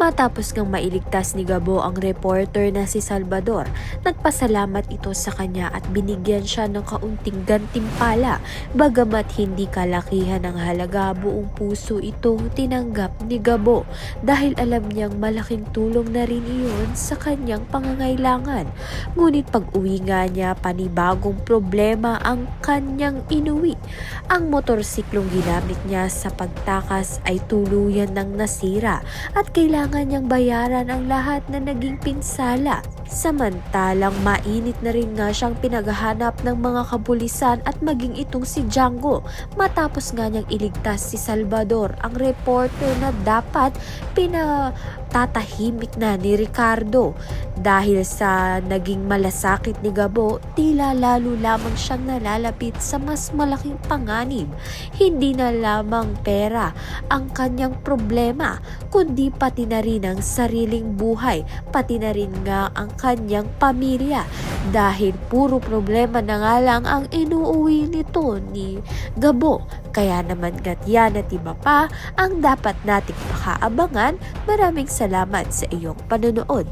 Matapos ngang mailigtas ni Gabo ang reporter na si Salvador, nagpasalamat ito sa kanya at binigyan siya ng kaunting gantimpala. Bagamat hindi kalakihan ng halaga, buong puso itong tinanggap ni Gabo dahil alam niyang malaking tulong na rin iyon sa kanyang pangangailangan. Ngunit pag-uwi nga niya, panibagong problema ang kanyang inuwi. Ang motorsiklong ginamit niya sa pagtakas ay tuluyan ng nasira at kailangan niyang bayaran ang lahat na naging pinsala. Samantalang mainit na rin nga siyang pinaghahanap ng mga kapulisan at maging itong si Django matapos nga niyang iligtas si Salvador, ang reporter na dapat pinatahimik na ni Ricardo. Dahil sa naging malasakit ni Gabo, tila lalo lamang siyang nalalapit sa mas malaking panganib. Hindi na lamang pera ang kanyang problema, kundi pati na rin ang sariling buhay, pati na rin nga ang kanyang pamilya. Dahil puro problema na nga lang ang inuuwi nito ni Gabo. Kaya naman yan at iba pa ang dapat nating makaabangan. Maraming salamat sa iyong panonood.